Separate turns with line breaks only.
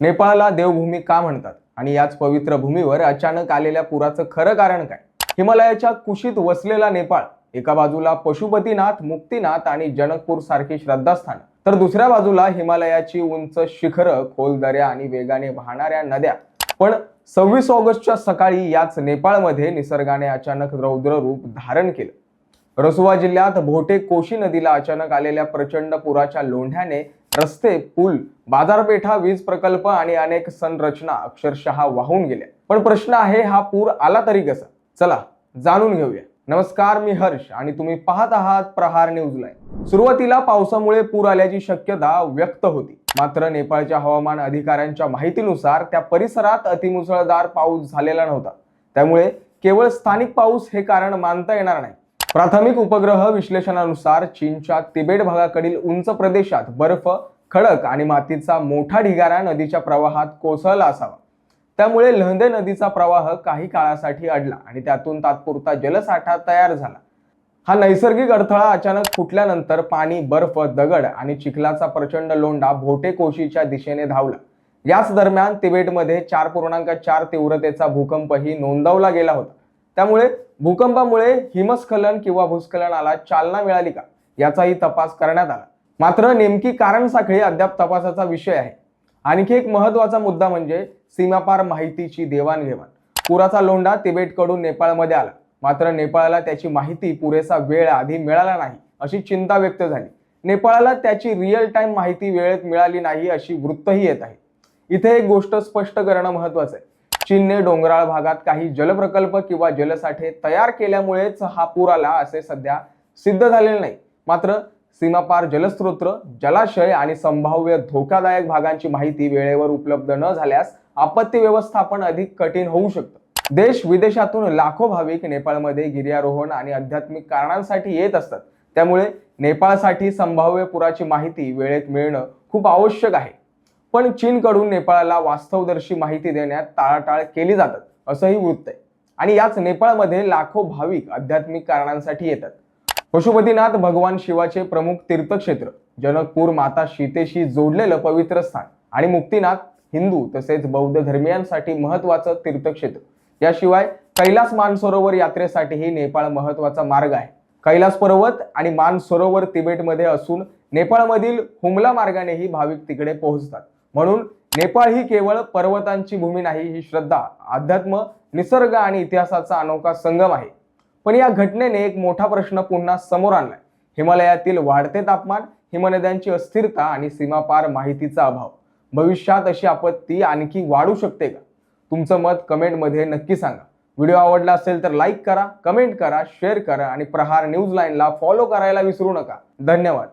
नेपाळला देवभूमी का म्हणतात आणि याच पवित्र भूमीवर अचानक आलेल्या पुराचं खरं कारण काय? हिमालयाच्या कुशीत वसलेला नेपाळ एका बाजूला पशुपतीनाथ, मुक्तीनाथ आणि जनकपूर सारखी श्रद्धास्थान, तर दुसऱ्या बाजूला हिमालयाची उंच शिखरं, खोल दऱ्या आणि वेगाने वाहणाऱ्या नद्या. पण 26 ऑगस्टच्या सकाळी याच नेपाळमध्ये निसर्गाने अचानक रौद्र रूप धारण केलं. रसुवा जिल्ह्यात भोटे कोशी नदीला अचानक आलेल्या प्रचंड पुराच्या लोंढ्याने रस्ते, पूल, बाजारपेठा, वीज प्रकल्प आणि अनेक संरचना अक्षरशः वाहून गेल्या. पण प्रश्न आहे, हा पूर आला तरी कसा? चला जाणून घेऊया. नमस्कार, मी हर्ष आणि तुम्ही पाहत आहात प्रहार न्यूज लाईव्ह. सुरुवातीला पावसामुळे पूर आल्याची शक्यता व्यक्त होती, मात्र नेपाळच्या हवामान अधिकाऱ्यांच्या माहितीनुसार त्या परिसरात अतिमुसळधार पाऊस झालेला नव्हता. त्यामुळे केवळ स्थानिक पाऊस हे कारण मानता येणार नाही. प्राथमिक उपग्रह विश्लेषणानुसार चीनच्या तिबेट भागाकडील उंच प्रदेशात बर्फ, खडक आणि मातीचा मोठा ढिगारा नदीच्या प्रवाहात कोसळला असावा. त्यामुळे लहंदे नदीचा प्रवाह काही काळासाठी अडला आणि त्यातून तात्पुरता जलसाठा तयार झाला. हा नैसर्गिक अडथळा अचानक फुटल्यानंतर पाणी, बर्फ, दगड आणि चिखलाचा प्रचंड लोंढा भोटे कोशीच्या दिशेने धावला. याच दरम्यान तिबेटमध्ये 4.4 तीव्रतेचा भूकंपही नोंदवला गेला होता. त्यामुळे भूकंपामुळे हिमस्खलन किंवा भूस्खलनाला चालना मिळाली का, याचाही तपास करण्यात आला. मात्र नेमकी कारण साखळी अद्याप तपासाचा विषय आहे. आणखी एक महत्त्वाचा मुद्दा म्हणजे सीमापार माहितीची देवाणघेवाण. पुराचा लोंढा तिबेटकडून नेपाळमध्ये आला, मात्र नेपाळला त्याची माहिती पुरेसा वेळ आधी मिळाला नाही, अशी चिंता व्यक्त झाली. नेपाळला त्याची रिअल टाइम माहिती वेळेत मिळाली नाही, अशी वृत्तही येत आहे. इथे एक गोष्ट स्पष्ट करणं महत्त्वाचं आहे. चीनने डोंगराळ भागात काही जलप्रकल्प किंवा जलसाठे तयार केल्यामुळेच हा पूर आला असे सध्या सिद्ध झालेले नाही. मात्र सीमापार जलस्रोत, जलाशय आणि संभाव्य धोकादायक भागांची माहिती वेळेवर उपलब्ध न झाल्यास आपत्ती व्यवस्थापन अधिक कठीण होऊ शकतं. देश विदेशातून लाखो भाविक नेपाळमध्ये गिर्यारोहण आणि आध्यात्मिक कारणांसाठी येत असतात. त्यामुळे नेपाळसाठी संभाव्य पुराची माहिती वेळेत मिळणं खूप आवश्यक आहे. पण चीनकडून नेपाळला वास्तवदर्शी माहिती देण्यात टाळाटाळ केली जातात, असंही वृत्त आहे. आणि याच नेपाळमध्ये लाखो भाविक आध्यात्मिक कारणांसाठी येतात. पशुपतीनाथ भगवान शिवाचे प्रमुख तीर्थक्षेत्र, जनकपूर माता सीतेशी जोडलेलं पवित्र स्थान आणि मुक्तीनाथ हिंदू तसेच बौद्ध धर्मियांसाठी महत्त्वाचं तीर्थक्षेत्र. याशिवाय कैलास मानसरोवर यात्रेसाठीही नेपाळ महत्त्वाचा मार्ग आहे. कैलास पर्वत आणि मानसरोवर तिबेटमध्ये असून नेपाळमधील हुमला मार्गानेही भाविक तिकडे पोहोचतात. म्हणून नेपाळ ही केवळ पर्वतांची भूमी नाही, ही श्रद्धा, अध्यात्म, निसर्ग आणि इतिहासाचा अनोखा संगम आहे. पण या घटनेने एक मोठा प्रश्न पुन्हा समोर आणलाय. हिमालयातील वाढते तापमान, हिमनद्यांची अस्थिरता आणि सीमापार माहितीचा अभाव. भविष्यात अशी आपत्ती आणखी वाढू शकते का? तुमचं मत कमेंटमध्ये नक्की सांगा. व्हिडिओ आवडला असेल तर लाईक करा, कमेंट करा, शेअर करा आणि प्रहार न्यूज लाईनला फॉलो करायला विसरू नका. धन्यवाद.